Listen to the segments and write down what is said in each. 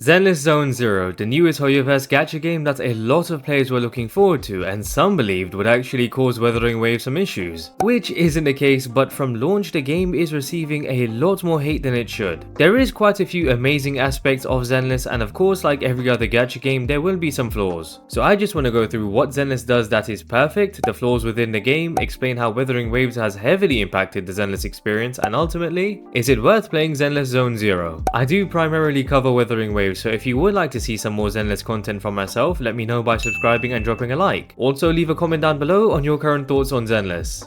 Zenless Zone Zero, the newest Hoyoverse gacha game that a lot of players were looking forward to and some believed would actually cause Wuthering Waves some issues, which isn't the case, but from launch the game is receiving a lot more hate than it should. There is quite a few amazing aspects of Zenless, and of course like every other gacha game there will be some flaws. So I just want to go through what Zenless does that is perfect, the flaws within the game, explain how Wuthering Waves has heavily impacted the Zenless experience, and ultimately, is it worth playing Zenless Zone Zero? I do primarily cover Wuthering Waves, so if you would like to see some more Zenless content from myself, let me know by subscribing and dropping a like. Also leave a comment down below on your current thoughts on Zenless.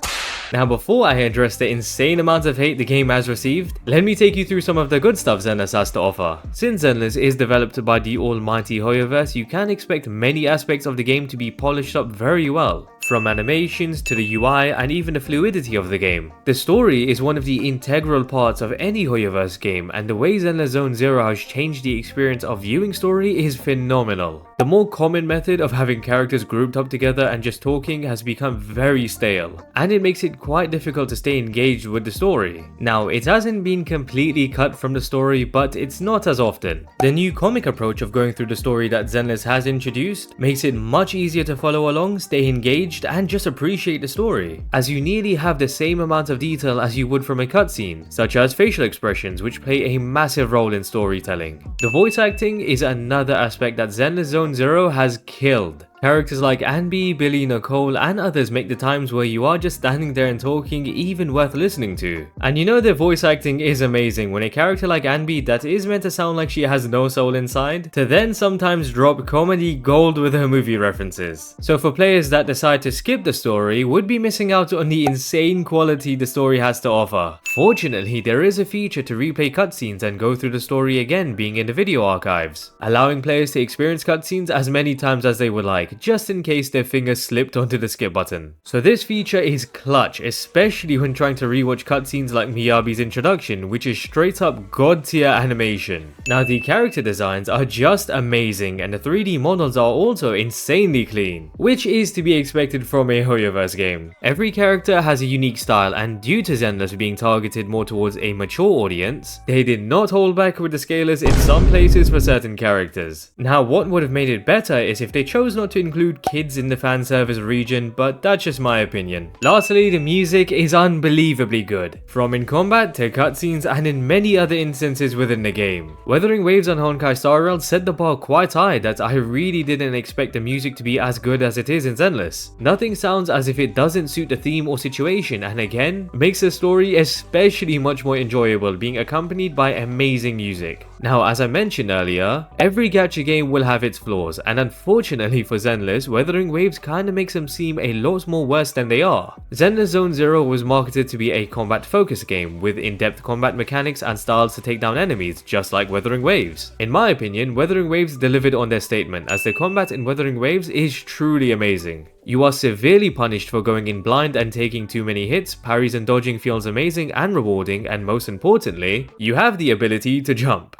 Now before I address the insane amount of hate the game has received, let me take you through some of the good stuff Zenless has to offer. Since Zenless is developed by the almighty Hoyoverse, you can expect many aspects of the game to be polished up very well. From animations to the UI and even the fluidity of the game. The story is one of the integral parts of any Hoyoverse game, and the way Zenless Zone Zero has changed the experience of viewing story is phenomenal. The more common method of having characters grouped up together and just talking has become very stale, and it makes it quite difficult to stay engaged with the story. Now, it hasn't been completely cut from the story, but it's not as often. The new comic approach of going through the story that Zenless has introduced makes it much easier to follow along, stay engaged, and just appreciate the story, as you nearly have the same amount of detail as you would from a cutscene, such as facial expressions, which play a massive role in storytelling. The voice acting is another aspect that Zenless Zone Zero has killed. Characters like Anby, Belle, Nicole, and others make the times where you are just standing there and talking even worth listening to. And you know their voice acting is amazing when a character like Anby that is meant to sound like she has no soul inside, to then sometimes drop comedy gold with her movie references. So for players that decide to skip the story, would be missing out on the insane quality the story has to offer. Fortunately, there is a feature to replay cutscenes and go through the story again, being in the video archives, allowing players to experience cutscenes as many times as they would like, just in case their finger slipped onto the skip button. So this feature is clutch, especially when trying to rewatch cutscenes like Miyabi's introduction, which is straight up god tier animation. Now the character designs are just amazing, and the 3D models are also insanely clean, which is to be expected from a Hoyoverse game. Every character has a unique style, and due to Zenless being targeted more towards a mature audience, they did not hold back with the scalers in some places for certain characters. Now what would have made it better is if they chose not to include kids in the fan service region, but that's just my opinion. Lastly, the music is unbelievably good, from in combat to cutscenes and in many other instances within the game. Wuthering Waves on HonkaiStarRail set the bar quite high that I really didn't expect the music to be as good as it is in Zenless. Nothing sounds as if it doesn't suit the theme or situation, and again, makes the story especially much more enjoyable, being accompanied by amazing music. Now, as I mentioned earlier, every gacha game will have its flaws, and unfortunately for Zenless, Wuthering Waves kinda makes them seem a lot more worse than they are. Zenless Zone Zero was marketed to be a combat-focused game, with in-depth combat mechanics and styles to take down enemies, just like Wuthering Waves. In my opinion, Wuthering Waves delivered on their statement, as the combat in Wuthering Waves is truly amazing. You are severely punished for going in blind and taking too many hits, parries and dodging feels amazing and rewarding, and most importantly, you have the ability to jump.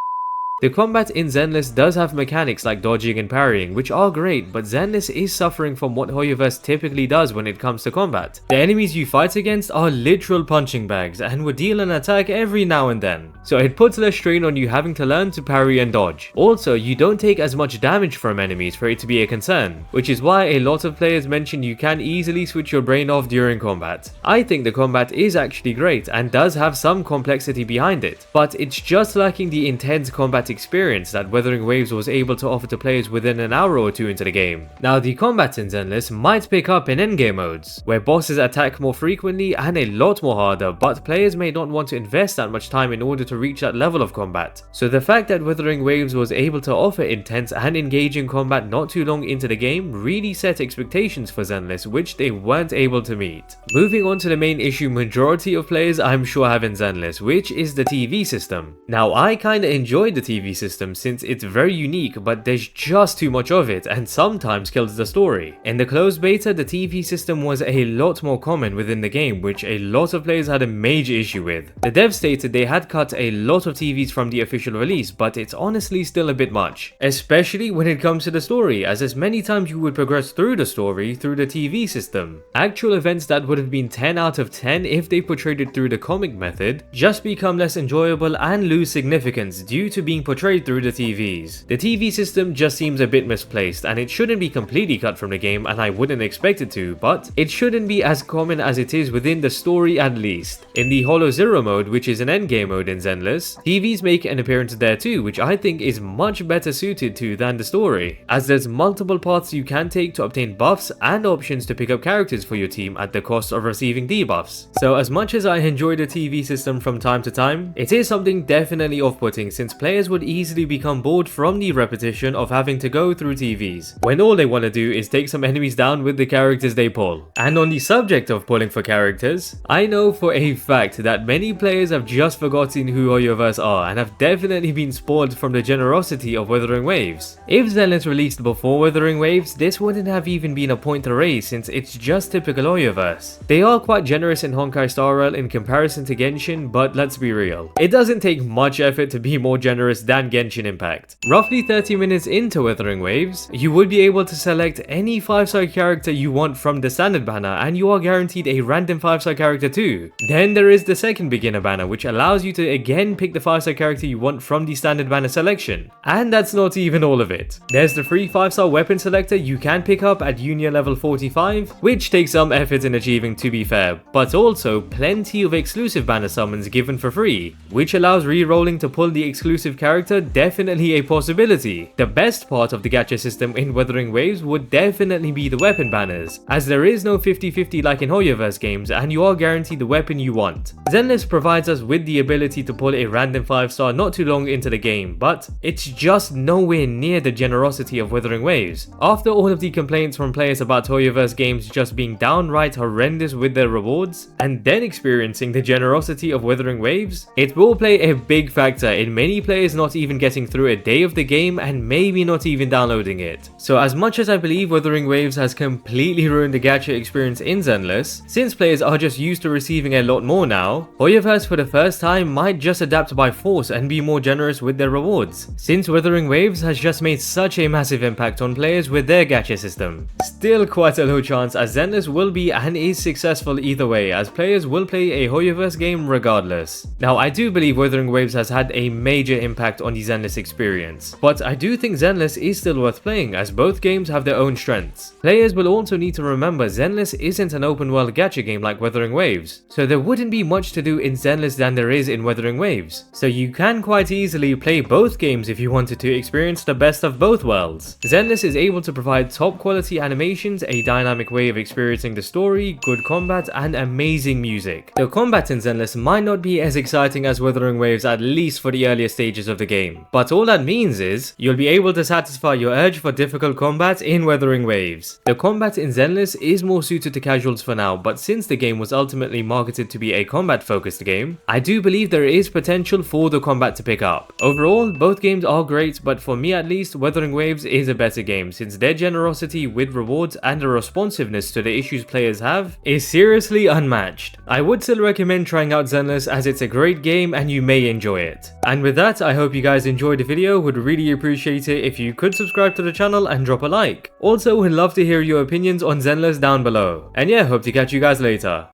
The combat in Zenless does have mechanics like dodging and parrying, which are great, but Zenless is suffering from what Hoyoverse typically does when it comes to combat. The enemies you fight against are literal punching bags and will deal an attack every now and then, so it puts less strain on you having to learn to parry and dodge. Also, you don't take as much damage from enemies for it to be a concern, which is why a lot of players mention you can easily switch your brain off during combat. I think the combat is actually great and does have some complexity behind it, but it's just lacking the intense combat experience that Wuthering Waves was able to offer to players within an hour or two into the game. Now the combat in Zenless might pick up in endgame modes, where bosses attack more frequently and a lot more harder, but players may not want to invest that much time in order to reach that level of combat. So the fact that Wuthering Waves was able to offer intense and engaging combat not too long into the game really set expectations for Zenless, which they weren't able to meet. Moving on to the main issue majority of players I'm sure have in Zenless, which is the TV system. Now I kinda enjoyed the TV system since it's very unique, but there's just too much of it and sometimes kills the story. In the closed beta, the TV system was a lot more common within the game, which a lot of players had a major issue with. The devs stated they had cut a lot of TVs from the official release, but it's honestly still a bit much, especially when it comes to the story, as there's many times you would progress through the story through the TV system. Actual events that would have been 10 out of 10 if they portrayed it through the comic method just become less enjoyable and lose significance due to being being portrayed through the TVs. The TV system just seems a bit misplaced, and it shouldn't be completely cut from the game, and I wouldn't expect it to, but it shouldn't be as common as it is within the story at least. In the Holo Zero mode, which is an endgame mode in Zenless, TVs make an appearance there too, which I think is much better suited to than the story, as there's multiple paths you can take to obtain buffs and options to pick up characters for your team at the cost of receiving debuffs. So as much as I enjoy the TV system from time to time, it is something definitely off-putting, since players would easily become bored from the repetition of having to go through TVs, when all they want to do is take some enemies down with the characters they pull. And on the subject of pulling for characters, I know for a fact that many players have just forgotten who Hoyoverse are and have definitely been spoiled from the generosity of Wuthering Waves. If Zenless released before Wuthering Waves, this wouldn't have even been a point to raise, since it's just typical Hoyoverse. They are quite generous in HonkaiStarRail in comparison to Genshin, but let's be real, it doesn't take much effort to be more generous than GenshinImpact. Roughly 30 minutes into Wuthering Waves, you would be able to select any 5-star character you want from the standard banner, and you are guaranteed a random 5-star character too. Then there is the second beginner banner, which allows you to again pick the 5-star character you want from the standard banner selection. And that's not even all of it. There's the free 5-star weapon selector you can pick up at Union level 45, which takes some effort in achieving, to be fair, but also plenty of exclusive banner summons given for free, which allows re-rolling to pull the exclusive character, definitely a possibility. The best part of the gacha system in Wuthering Waves would definitely be the weapon banners, as there is no 50-50 like in Hoyoverse games, and you are guaranteed the weapon you want. Zenless provides us with the ability to pull a random 5-star not too long into the game, but it's just nowhere near the generosity of Wuthering Waves. After all of the complaints from players about Hoyoverse games just being downright horrendous with their rewards, and then experiencing the generosity of Wuthering Waves, it will play a big factor in many players not even getting through a day of the game and maybe not even downloading it. So as much as I believe Wuthering Waves has completely ruined the gacha experience in Zenless, since players are just used to receiving a lot more now, Hoyoverse for the first time might just adapt by force and be more generous with their rewards, since Wuthering Waves has just made such a massive impact on players with their gacha system. Still quite a low chance, as Zenless will be and is successful either way, as players will play a Hoyoverse game regardless. Now I do believe Wuthering Waves has had a major impact on the Zenless experience, but I do think Zenless is still worth playing, as both games have their own strengths. Players will also need to remember Zenless isn't an open world gacha game like Wuthering Waves, so there wouldn't be much to do in Zenless than there is in Wuthering Waves, so you can quite easily play both games if you wanted to experience the best of both worlds. Zenless is able to provide top quality animations, a dynamic way of experiencing the story, good combat, and amazing music. The combat in Zenless might not be as exciting as Wuthering Waves, at least for the earlier stages of the game, but all that means is you'll be able to satisfy your urge for difficult combat in Wuthering Waves. The combat in Zenless is more suited to casuals for now, but since the game was ultimately marketed to be a combat focused game, I do believe there is potential for the combat to pick up. Overall, both games are great, but for me at least, Wuthering Waves is a better game, since their generosity with rewards and the responsiveness to the issues players have is seriously unmatched. I would still recommend trying out Zenless, as it's a great game and you may enjoy it. And with that, I hope you guys enjoyed the video. Would really appreciate it if you could subscribe to the channel and drop a like. Also, would love to hear your opinions on Zenless down below. And yeah, hope to catch you guys later.